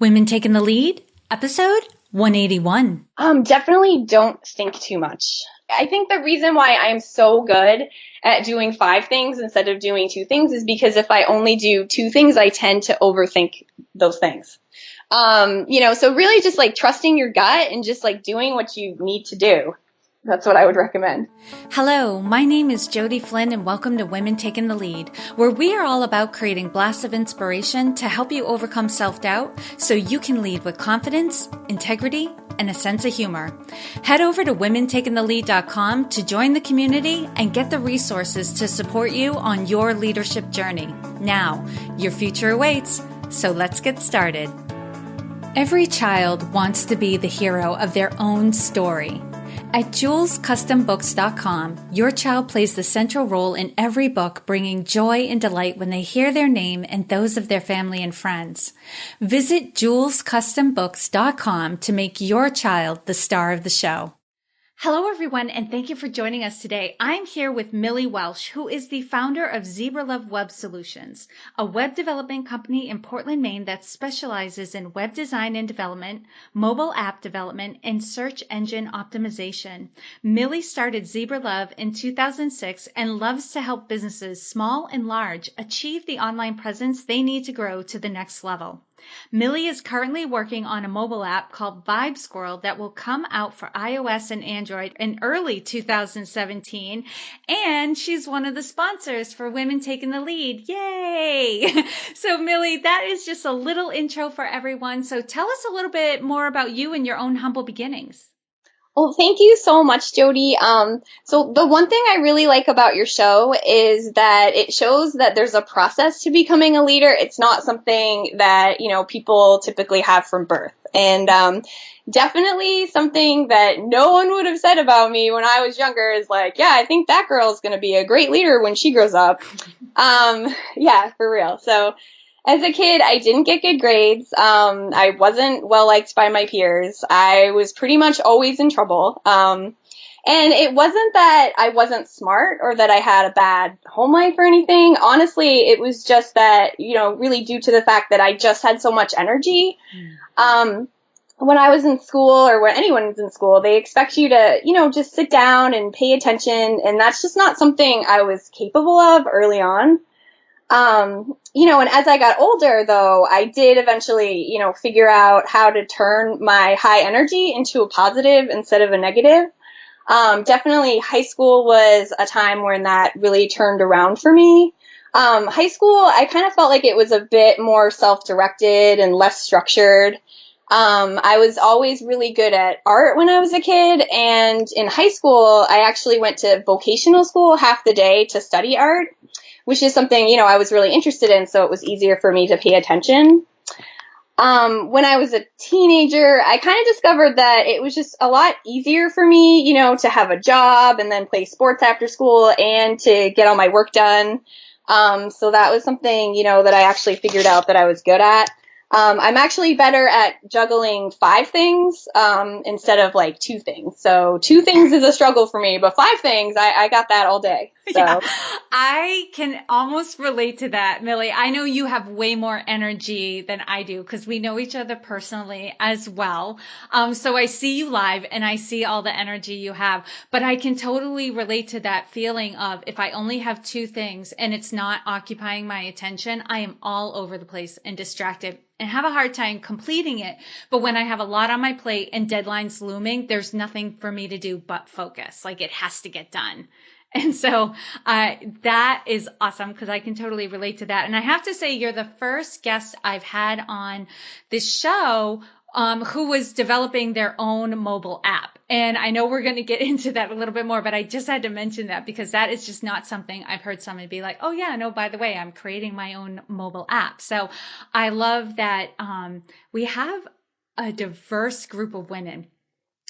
Women Taking the Lead, episode 181. Definitely don't think too much. I think the reason why I'm so good at doing 5 things instead of doing 2 things is because if I only do 2 things, I tend to overthink those things. So really just like trusting your gut and just like doing what you need to do. That's what I would recommend. Hello, my name is Jody Flynn and welcome to Women Taking the Lead, where we are all about creating blasts of inspiration to help you overcome self-doubt so you can lead with confidence, integrity, and a sense of humor. Head over to womentakingthelead.com to join the community and get the resources to support you on your leadership journey. Now, your future awaits, so let's get started. Every child wants to be the hero of their own story. At JulesCustomBooks.com, your child plays the central role in every book, bringing joy and delight when they hear their name and those of their family and friends. Visit JulesCustomBooks.com to make your child the star of the show. Hello, everyone, and thank you for joining us today. I'm here with Milly Welsh, who is the founder of Zebralove Web Solutions, a web development company in Portland, Maine that specializes in web design and development, mobile app development, and search engine optimization. Milly started Zebralove in 2006 and loves to help businesses, small and large, achieve the online presence they need to grow to the next level. Milly is currently working on a mobile app called VibeSquirrel that will come out for iOS and Android in early 2017. And she's one of the sponsors for Women Taking the Lead. Yay! So Milly, that is just a little intro for everyone. So tell us a little bit more about you and your own humble beginnings. Well, thank you so much, Jody. So the one thing I really like about your show is that it shows that there's a process to becoming a leader. It's not something that, people typically have from birth. And definitely something that no one would have said about me when I was younger is like, yeah, I think that girl is going to be a great leader when she grows up. Yeah, for real. So as a kid, I didn't get good grades. I wasn't well liked by my peers. I was pretty much always in trouble. And it wasn't that I wasn't smart or that I had a bad home life or anything. Honestly, it was just that, really due to the fact that I just had so much energy. When I was in school or when anyone's in school, they expect you to, just sit down and pay attention. And that's just not something I was capable of early on. And as I got older, though, I did eventually, figure out how to turn my high energy into a positive instead of a negative. Definitely high school was a time when that really turned around for me. High school, I kind of felt like it was a bit more self-directed and less structured. I was always really good at art when I was a kid, and in high school, I actually went to vocational school half the day to study art, which is something, I was really interested in, so it was easier for me to pay attention. When I was a teenager, I kind of discovered that it was just a lot easier for me, to have a job and then play sports after school and to get all my work done. So that was something, that I actually figured out that I was good at. I'm actually better at juggling 5 things, instead of like 2 things. So 2 things is a struggle for me, but 5 things, I got that all day. So. Yeah, I can almost relate to that, Milly. I know you have way more energy than I do because we know each other personally as well. So I see you live and I see all the energy you have, but I can totally relate to that feeling of if I only have 2 things and it's not occupying my attention, I am all over the place and distracted and have a hard time completing it. But when I have a lot on my plate and deadlines looming, there's nothing for me to do but focus. Like it has to get done. And so that is awesome because I can totally relate to that. And I have to say, you're the first guest I've had on this show who was developing their own mobile app. And I know we're going to get into that a little bit more, but I just had to mention that because that is just not something I've heard someone be like, oh yeah, no, by the way, I'm creating my own mobile app. So I love that we have a diverse group of women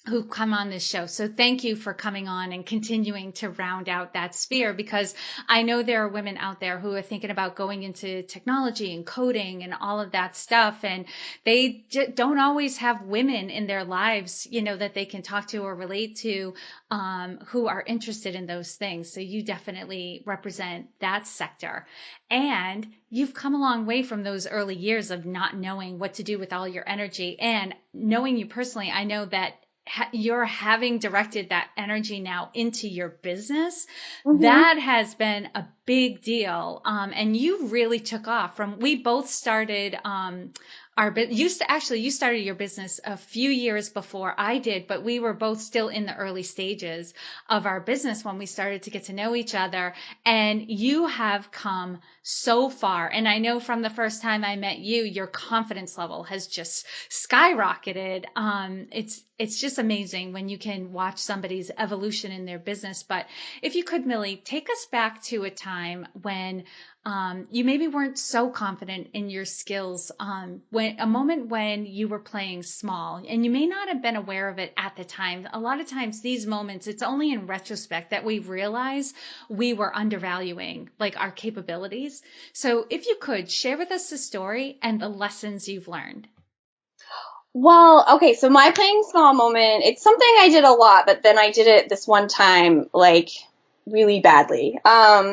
who come on this show. So thank you for coming on and continuing to round out that sphere, because I know there are women out there who are thinking about going into technology and coding and all of that stuff. And they don't always have women in their lives, that they can talk to or relate to, who are interested in those things. So you definitely represent that sector. And you've come a long way from those early years of not knowing what to do with all your energy. And knowing you personally, I know that you're having directed that energy now into your business. Mm-hmm. That has been a big deal. And you really took off we both started, you started your business a few years before I did, but we were both still in the early stages of our business when we started to get to know each other. And you have come so far. And I know from the first time I met you, your confidence level has just skyrocketed. It's just amazing when you can watch somebody's evolution in their business. But if you could, Millie, take us back to a time when you maybe weren't so confident in your skills, a moment when you were playing small, and you may not have been aware of it at the time. A lot of times these moments, it's only in retrospect that we realize we were undervaluing our capabilities. So if you could share with us the story and the lessons you've learned. Well, okay, so my playing small moment, it's something I did a lot, but then I did it this one time, really badly.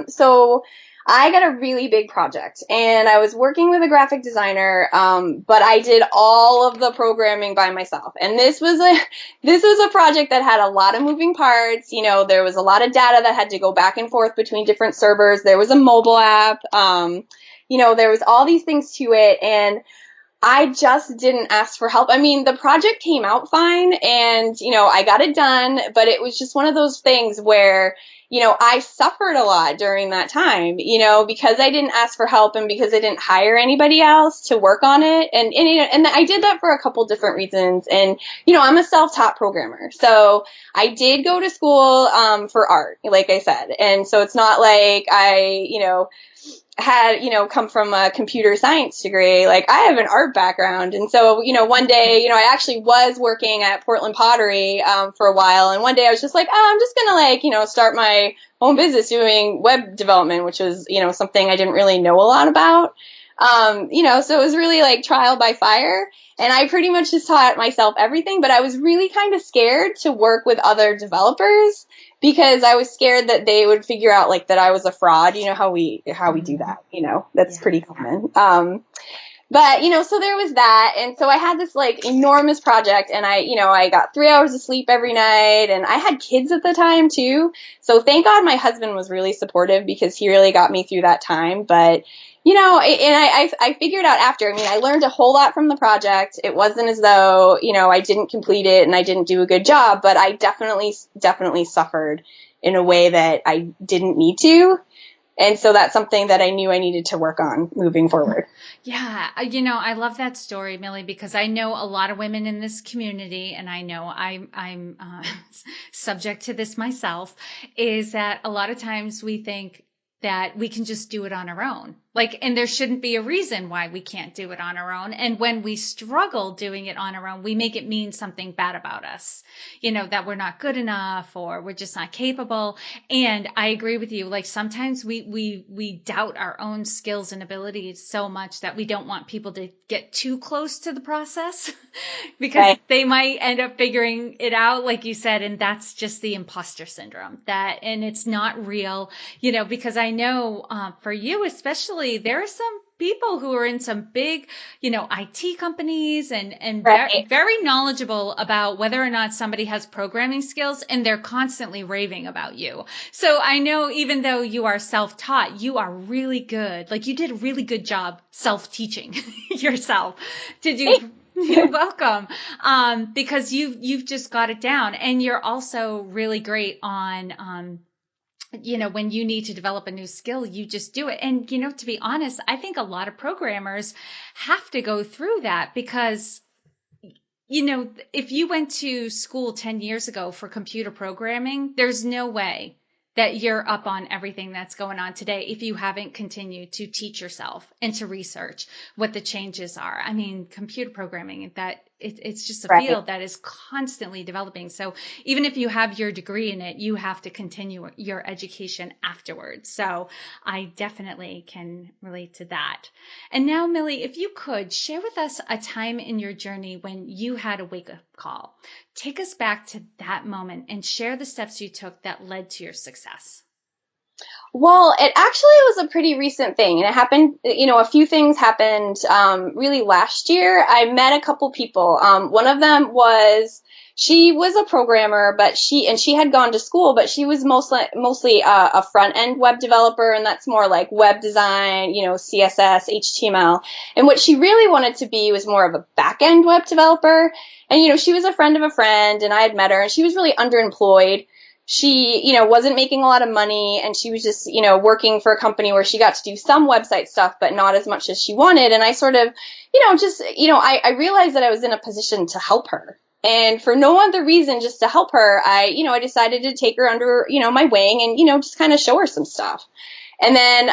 So I got a really big project, and I was working with a graphic designer, but I did all of the programming by myself. And this was a project that had a lot of moving parts. There was a lot of data that had to go back and forth between different servers. There was a mobile app. There was all these things to it, and I just didn't ask for help. I mean, the project came out fine, and, I got it done, but it was just one of those things where, I suffered a lot during that time, because I didn't ask for help and because I didn't hire anybody else to work on it. And I did that for a couple different reasons. And, I'm a self-taught programmer. So I did go to school, for art, like I said. And so it's not like I, had, come from a computer science degree. I have an art background. And so, one day, I actually was working at Portland Pottery, for a while. And one day I was just like, oh, I'm just going to start my own business doing web development, which was, something I didn't really know a lot about. So it was really trial by fire. And I pretty much just taught myself everything, but I was really kind of scared to work with other developers because I was scared that they would figure out that I was a fraud. How we do that, that's pretty common. But, so there was that. And so I had this enormous project, and I got 3 hours of sleep every night, and I had kids at the time too. So thank God my husband was really supportive because he really got me through that time. But and I figured out after, I learned a whole lot from the project. It wasn't as though, I didn't complete it and I didn't do a good job, but I definitely suffered in a way that I didn't need to. And so that's something that I knew I needed to work on moving forward. Yeah. I love that story, Millie, because I know a lot of women in this community, and I know I'm subject to this myself, is that a lot of times we think that we can just do it on our own. And there shouldn't be a reason why we can't do it on our own. And when we struggle doing it on our own, we make it mean something bad about us, that we're not good enough or we're just not capable. And I agree with you. Sometimes we doubt our own skills and abilities so much that we don't want people to get too close to the process because they might end up figuring it out, like you said. And that's just the imposter syndrome and it's not real, because I know for you, especially, there are some people who are in some big, IT companies and very knowledgeable about whether or not somebody has programming skills, and they're constantly raving about you. So I know even though you are self-taught, you are really good. You did a really good job self-teaching yourself. You're welcome. Because you've just got it down, and you're also really great on, when you need to develop a new skill, you just do it. And, to be honest, I think a lot of programmers have to go through that because, if you went to school 10 years ago for computer programming, there's no way that you're up on everything that's going on today if you haven't continued to teach yourself and to research what the changes are. I mean, computer programming, it's just a Right. field that is constantly developing. So even if you have your degree in it, you have to continue your education afterwards. So I definitely can relate to that. And now, Millie, if you could share with us a time in your journey when you had a wake-up call. Take us back to that moment and share the steps you took that led to your success. Well, it actually was a pretty recent thing, and it happened, a few things happened really last year. I met a couple people. One of them she was a programmer, but she had gone to school, but she was mostly a front end web developer, and that's more like web design, CSS, HTML. And what she really wanted to be was more of a back end web developer. And she was a friend of a friend, and I had met her, and she was really underemployed. She, wasn't making a lot of money, and she was just, working for a company where she got to do some website stuff, but not as much as she wanted. And I sort of, I realized that I was in a position to help her. And for no other reason, just to help her, I decided to take her under, my wing and, just kind of show her some stuff. And then,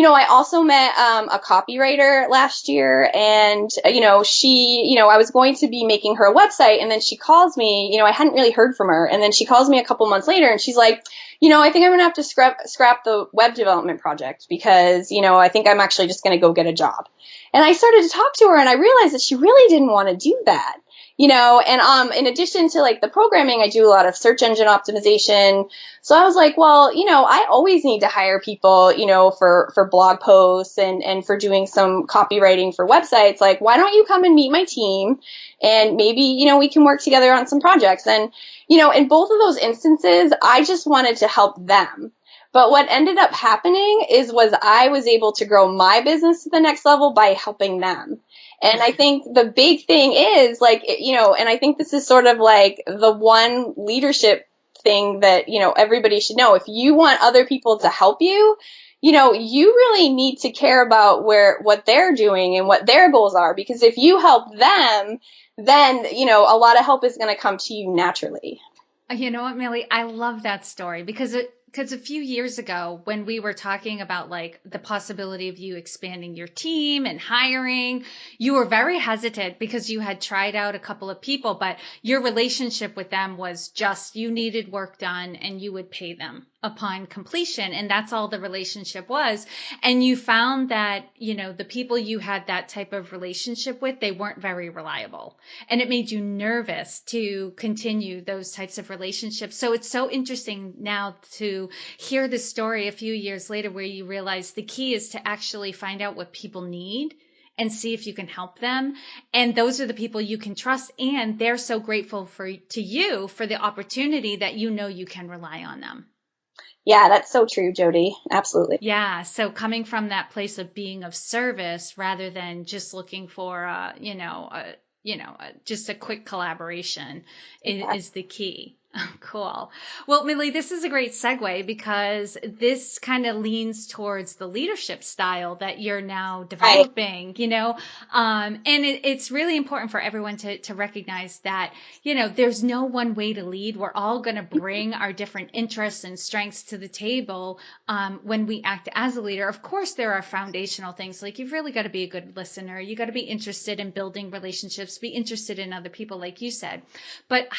I also met a copywriter last year, and, I was going to be making her a website, and then she calls me, I hadn't really heard from her, and then she calls me a couple months later, and she's like, I think I'm going to have to scrap the web development project because, I think I'm actually just going to go get a job. And I started to talk to her, and I realized that she really didn't want to do that. And in addition to like the programming, I do a lot of search engine optimization. So I was like, well, I always need to hire people, for blog posts and for doing some copywriting for websites. Like, why don't you come and meet my team, and maybe, we can work together on some projects. And, in both of those instances, I just wanted to help them. But what ended up happening was I was able to grow my business to the next level by helping them. And I think the big thing is like, and I think this is sort of like the one leadership thing that, everybody should know. If you want other people to help you, you really need to care about what they're doing and what their goals are, because if you help them, then, a lot of help is going to come to you naturally. You know what, Millie? I love that story because a few years ago when we were talking about like the possibility of you expanding your team and hiring, you were very hesitant because you had tried out a couple of people, but your relationship with them was just you needed work done and you would pay them upon completion. And that's all the relationship was. And you found that, the people you had that type of relationship with, they weren't very reliable. And it made you nervous to continue those types of relationships. So it's so interesting now to hear this story a few years later where you realize the key is to actually find out what people need and see if you can help them. And those are the people you can trust. And they're so grateful to you for the opportunity that you can rely on them. Yeah, that's so true, Jody. Absolutely. Yeah. So coming from that place of being of service rather than just looking for, just a quick collaboration is the key. Cool. Well, Millie, this is a great segue because this kind of leans towards the leadership style that you're now developing, and it's really important for everyone to recognize that, there's no one way to lead. We're all going to bring our different interests and strengths to the table when we act as a leader. Of course, there are foundational things like you've really got to be a good listener. You got to be interested in building relationships, be interested in other people, like you said. But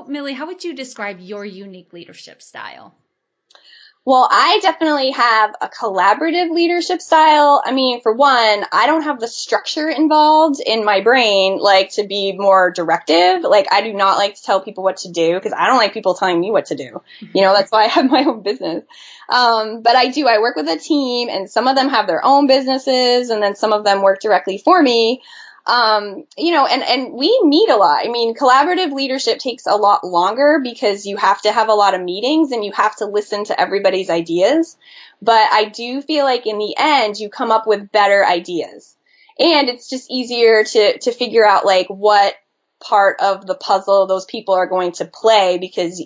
Millie, how would you describe your unique leadership style? Well, I definitely have a collaborative leadership style. I mean, for one, I don't have the structure involved in my brain, like to be more directive. Like, I do not like to tell people what to do because I don't like people telling me what to do. That's why I have my own business. But I work with a team, and some of them have their own businesses, and then some of them work directly for me. And we meet a lot. I mean, collaborative leadership takes a lot longer because you have to have a lot of meetings and you have to listen to everybody's ideas. But I do feel like in the end, you come up with better ideas, and it's just easier to figure out like what part of the puzzle those people are going to play, because,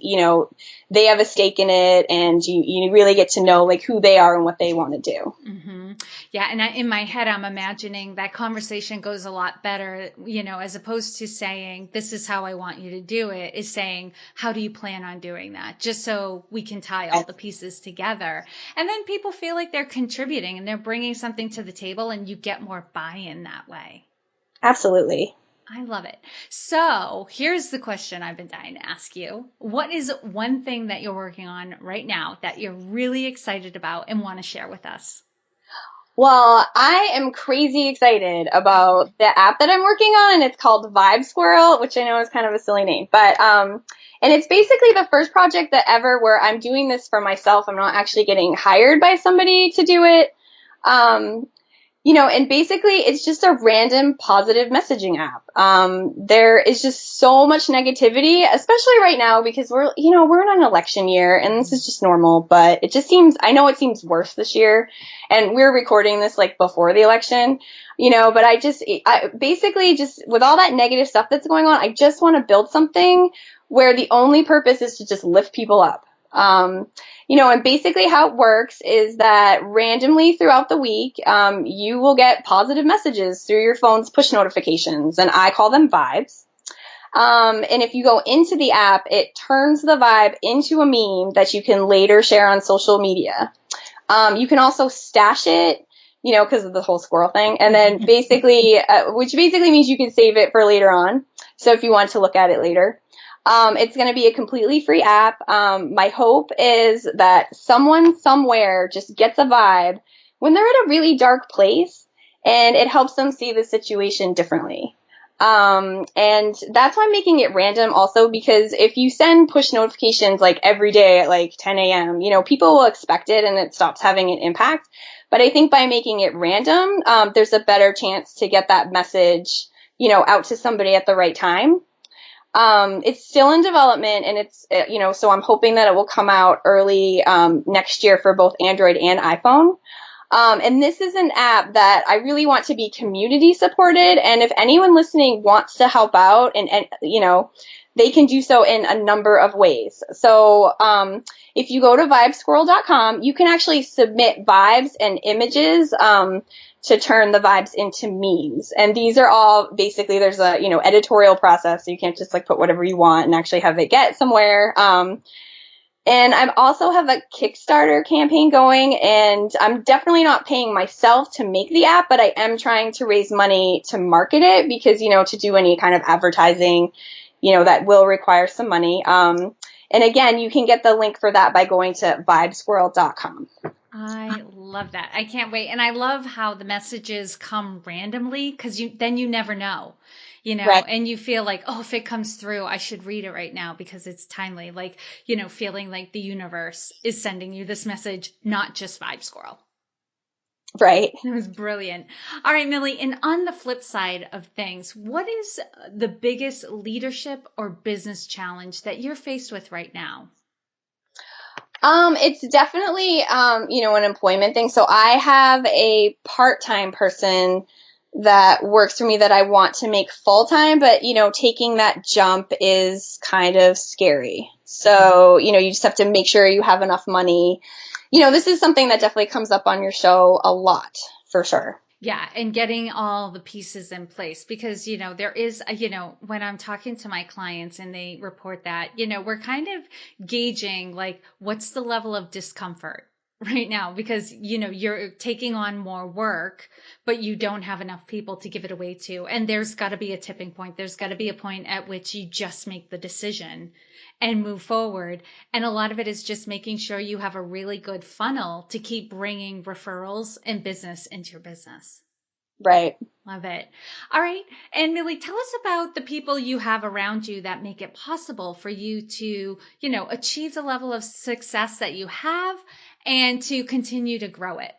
they have a stake in it, and you really get to know like who they are and what they want to do. Mm-hmm. Yeah. And in my head, I'm imagining that conversation goes a lot better, as opposed to saying, this is how I want you to do it, is saying, how do you plan on doing that? Just so we can tie all the pieces together. And then people feel like they're contributing and they're bringing something to the table, and you get more buy-in that way. Absolutely. I love it. So here's the question I've been dying to ask you. What is one thing that you're working on right now that you're really excited about and want to share with us? Well, I am crazy excited about the app that I'm working on, and it's called VibeSquirrel, which I know is kind of a silly name, but and it's basically the first project that ever where I'm doing this for myself. I'm not actually getting hired by somebody to do it. And basically it's just a random positive messaging app. There is just so much negativity, especially right now, because we're in an election year, and this is just normal, but I know it seems worse this year, and we're recording this like before the election, but I basically just, with all that negative stuff that's going on, I just want to build something where the only purpose is to just lift people up. And basically how it works is that randomly throughout the week, you will get positive messages through your phone's push notifications, and I call them vibes. And if you go into the app, it turns the vibe into a meme that you can later share on social media. You can also stash it, because of the whole squirrel thing. And then basically, which basically means you can save it for later on. So if you want to look at it later. It's going to be a completely free app. My hope is that someone somewhere just gets a vibe when they're at a really dark place, and it helps them see the situation differently. And that's why I'm making it random also, because if you send push notifications like every day at like 10 a.m., people will expect it and it stops having an impact. But I think by making it random, there's a better chance to get that message, out to somebody at the right time. It's still in development, and it's, so I'm hoping that it will come out early, next year for both Android and iPhone. And this is an app that I really want to be community supported. And if anyone listening wants to help out, and they can do so in a number of ways. So, if you go to vibesquirrel.com, you can actually submit vibes and images, to turn the vibes into memes. And these are all basically, there's a, editorial process. So you can't just like put whatever you want and actually have it get somewhere. And I also have a Kickstarter campaign going, and I'm definitely not paying myself to make the app, but I am trying to raise money to market it, because, to do any kind of advertising, that will require some money. And again, you can get the link for that by going to vibesquirrel.com. I love that. I can't wait. And I love how the messages come randomly, because then you never know, right. And you feel like, oh, if it comes through, I should read it right now because it's timely. Like, feeling like the universe is sending you this message, not just VibeSquirrel. Right. It was brilliant. All right, Millie. And on the flip side of things, what is the biggest leadership or business challenge that you're faced with right now? It's definitely, an employment thing. So I have a part-time person that works for me that I want to make full-time, but, taking that jump is kind of scary. So, you just have to make sure you have enough money. This is something that definitely comes up on your show a lot, for sure. Yeah. And getting all the pieces in place, because, there is, when I'm talking to my clients and they report that, we're kind of gauging like, what's the level of discomfort right now, because, you're taking on more work, but you don't have enough people to give it away to. And there's got to be a tipping point. There's got to be a point at which you just make the decision and move forward. And a lot of it is just making sure you have a really good funnel to keep bringing referrals and business into your business. Right. Love it. All right. And Millie, tell us about the people you have around you that make it possible for you to, achieve the level of success that you have and to continue to grow it.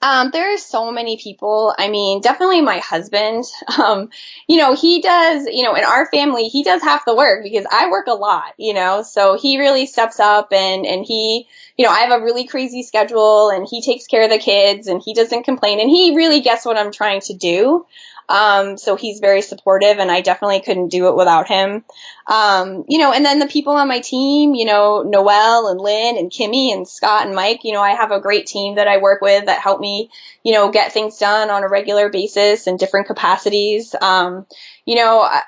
There are so many people. I mean, definitely my husband. He does, in our family, he does half the work because I work a lot, so he really steps up, and he, I have a really crazy schedule, and he takes care of the kids, and he doesn't complain, and he really gets what I'm trying to do. So he's very supportive, and I definitely couldn't do it without him. And then the people on my team, Noelle and Lynn and Kimmy and Scott and Mike, I have a great team that I work with that help me, get things done on a regular basis in different capacities. I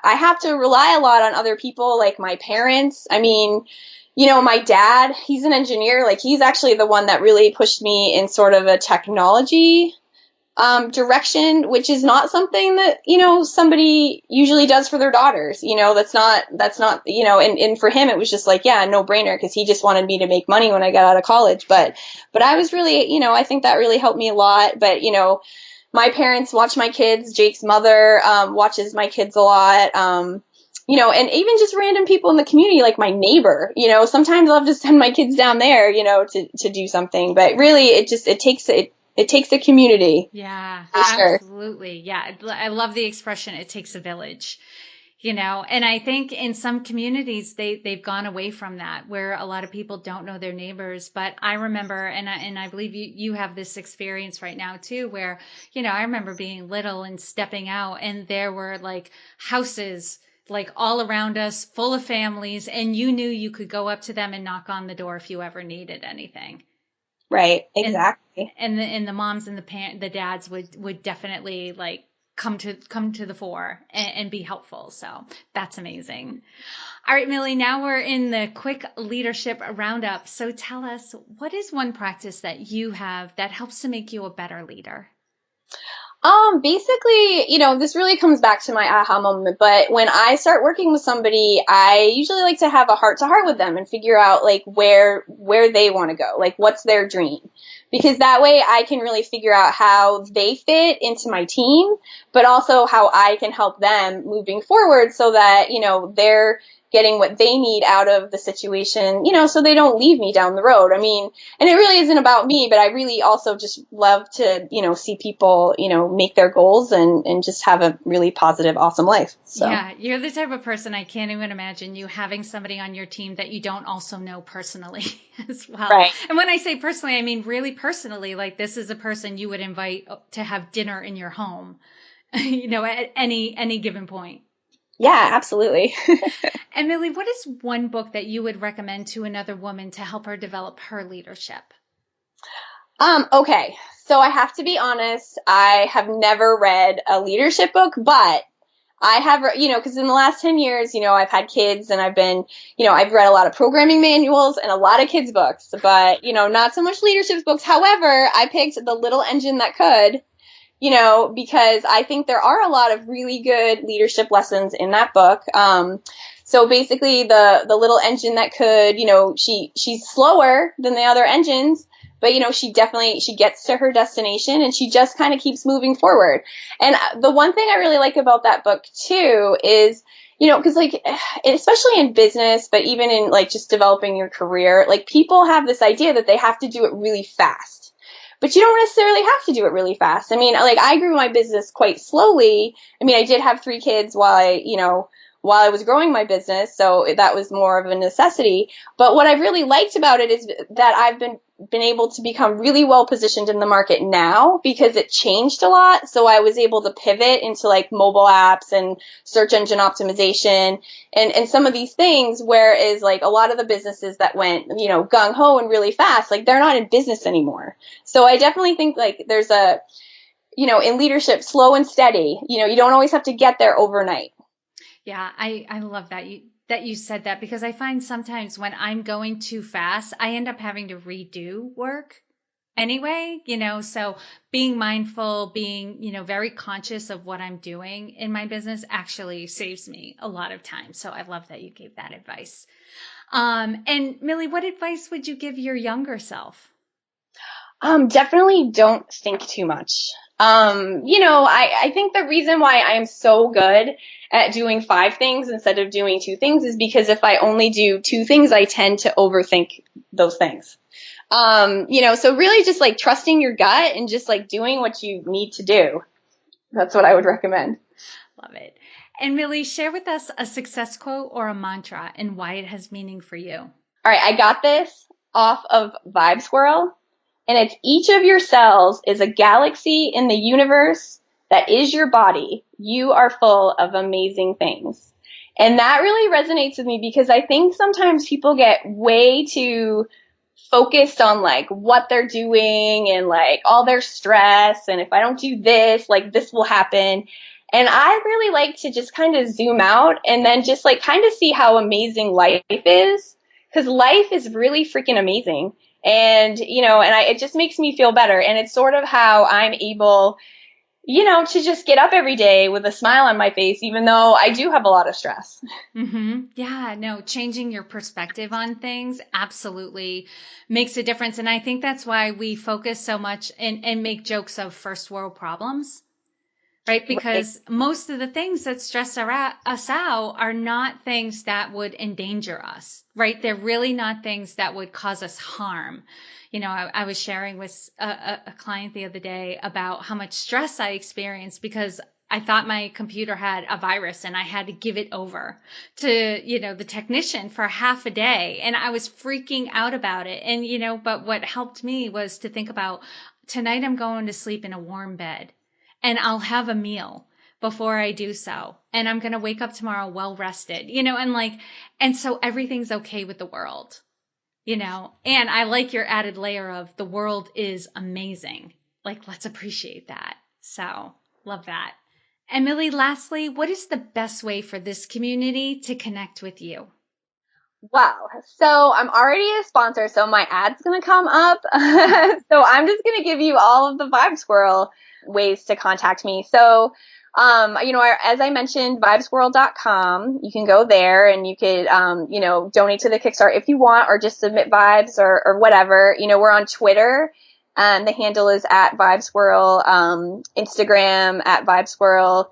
have to rely a lot on other people, like my parents. I mean, my dad, he's an engineer. Like, he's actually the one that really pushed me in sort of a technology direction, which is not something that, somebody usually does for their daughters. That's not, and for him, it was just like, yeah, no brainer, because he just wanted me to make money when I got out of college. But I was really, I think that really helped me a lot. But, my parents watch my kids. Jake's mother watches my kids a lot. And even just random people in the community, like my neighbor, sometimes I'll just send my kids down there, to do something. But really, it takes a community. Yeah, sure. absolutely. Yeah. I love the expression, it takes a village, and I think in some communities, they've gone away from that, where a lot of people don't know their neighbors. But I remember, and I believe you have this experience right now too, where, I remember being little and stepping out, and there were like houses like all around us, full of families, and you knew you could go up to them and knock on the door if you ever needed anything. Right. Exactly. And the moms and the dads would definitely like come to the fore and be helpful. So that's amazing. All right, Millie, now we're in the quick leadership roundup. So tell us, what is one practice that you have that helps to make you a better leader? Basically, this really comes back to my aha moment, but when I start working with somebody, I usually like to have a heart to heart with them and figure out like where they want to go, like what's their dream. Because that way I can really figure out how they fit into my team, but also how I can help them moving forward so that, they're getting what they need out of the situation, so they don't leave me down the road. I mean, and it really isn't about me, but I really also just love to, see people, make their goals and just have a really positive, awesome life. So. Yeah, you're the type of person, I can't even imagine you having somebody on your team that you don't also know personally as well. Right. And when I say personally, I mean really personally, like this is a person you would invite to have dinner in your home, at any given point. Yeah, absolutely. And Millie, what is one book that you would recommend to another woman to help her develop her leadership? Okay. So I have to be honest, I have never read a leadership book, but I have, because in the last 10 years, I've had kids and I've been, I've read a lot of programming manuals and a lot of kids books, but, not so much leadership books. However, I picked The Little Engine That Could, because I think there are a lot of really good leadership lessons in that book. So basically the little engine that could, she's slower than the other engines, but she gets to her destination and she just kind of keeps moving forward. And the one thing I really like about that book too is, because like, especially in business, but even in like just developing your career, like people have this idea that they have to do it really fast. But you don't necessarily have to do it really fast. I mean, like I grew my business quite slowly. I mean, I did have 3 kids while I was growing my business, so that was more of a necessity. But what I really liked about it is that I've been able to become really well positioned in the market now because it changed a lot. So I was able to pivot into like mobile apps and search engine optimization and some of these things, whereas like a lot of the businesses that went, gung ho and really fast, like they're not in business anymore. So I definitely think like there's a, in leadership, slow and steady, you don't always have to get there overnight. Yeah, I love that you said that, because I find sometimes when I'm going too fast, I end up having to redo work anyway, so being mindful, being, very conscious of what I'm doing in my business actually saves me a lot of time. So I love that you gave that advice. And Millie, what advice would you give your younger self? Definitely don't think too much. I think the reason why I'm so good at doing 5 things instead of doing 2 things is because if I only do 2 things, I tend to overthink those things. So really just like trusting your gut and just like doing what you need to do. That's what I would recommend. Love it. And Millie, share with us a success quote or a mantra and why it has meaning for you. All right. I got this off of VibeSquirrel. And it's each of your cells is a galaxy in the universe that is your body, you are full of amazing things. And that really resonates with me because I think sometimes people get way too focused on like what they're doing and like all their stress. And if I don't do this, like this will happen. And I really like to just kind of zoom out and then just like kind of see how amazing life is, because life is really freaking amazing. And, it just makes me feel better. And it's sort of how I'm able, to just get up every day with a smile on my face, even though I do have a lot of stress. Mm-hmm. Yeah, no, changing your perspective on things absolutely makes a difference. And I think that's why we focus so much and make jokes of first world problems, right? Because most of the things that stress us out are not things that would endanger us, right? They're really not things that would cause us harm. I was sharing with a client the other day about how much stress I experienced because I thought my computer had a virus and I had to give it over to, the technician for half a day. And I was freaking out about it. And, but what helped me was to think about tonight I'm going to sleep in a warm bed and I'll have a meal before I do so. And I'm going to wake up tomorrow well rested, and so everything's okay with the world. And I like your added layer of the world is amazing. Like, let's appreciate that. So love that. And Millie, lastly, what is the best way for this community to connect with you? Wow. So I'm already a sponsor, so my ad's going to come up. So I'm just going to give you all of the VibeSquirrel ways to contact me. So, as I mentioned, VibeSquirrel.com, you can go there and you could, donate to the Kickstarter if you want, or just submit vibes or whatever. We're on Twitter. The handle is at VibeSquirrel, Instagram at VibeSquirrel,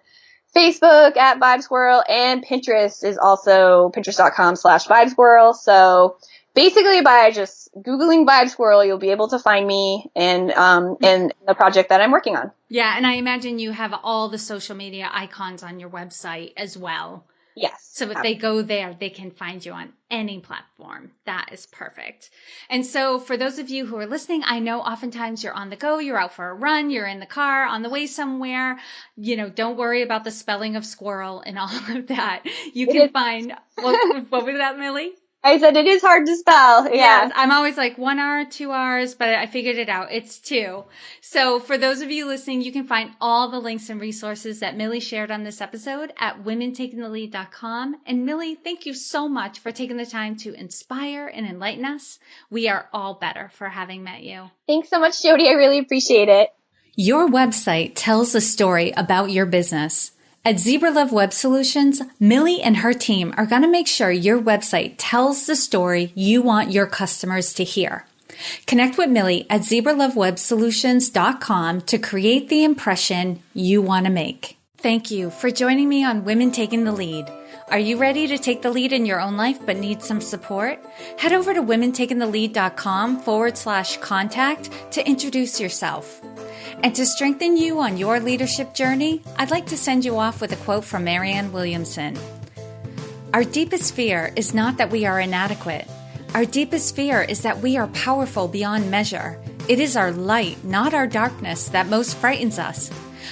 Facebook at VibeSquirrel, and Pinterest is also pinterest.com/VibeSquirrel. So basically by just Googling VibeSquirrel, you'll be able to find me and the project that I'm working on. Yeah. And I imagine you have all the social media icons on your website as well. Yes. So if they go there, they can find you on any platform. That is perfect. And so for those of you who are listening, I know oftentimes you're on the go, you're out for a run, you're in the car, on the way somewhere. Don't worry about the spelling of squirrel and all of that. You can find, what was that, Millie? I said it is hard to spell. Yeah. Yes, I'm always like 1 hour, 2 hours, but I figured it out. It's 2. So for those of you listening, you can find all the links and resources that Millie shared on this episode at womentakingthelead.com. And Millie, thank you so much for taking the time to inspire and enlighten us. We are all better for having met you. Thanks so much, Jody. I really appreciate it. Your website tells a story about your business. At Zebralove Web Solutions, Millie and her team are going to make sure your website tells the story you want your customers to hear. Connect with Millie at zebralovewebsolutions.com to create the impression you want to make. Thank you for joining me on Women Taking the Lead. Are you ready to take the lead in your own life but need some support? Head over to womentakingthelead.com/contact to introduce yourself. And to strengthen you on your leadership journey, I'd like to send you off with a quote from Marianne Williamson. Our deepest fear is not that we are inadequate. Our deepest fear is that we are powerful beyond measure. It is our light, not our darkness, that most frightens us.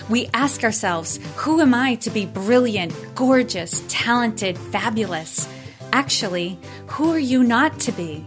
We ask ourselves, who am I to be brilliant, gorgeous, talented, fabulous? Actually, who are you not to be?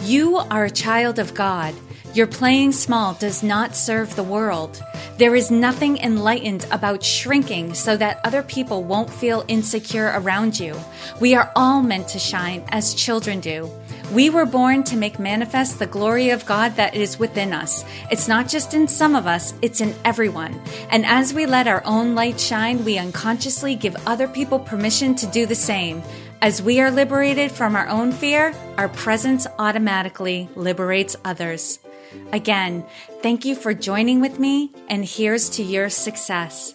You are a child of God. Your playing small does not serve the world. There is nothing enlightened about shrinking so that other people won't feel insecure around you. We are all meant to shine as children do. We were born to make manifest the glory of God that is within us. It's not just in some of us, it's in everyone. And as we let our own light shine, we unconsciously give other people permission to do the same. As we are liberated from our own fear, our presence automatically liberates others. Again, thank you for joining with me, and here's to your success.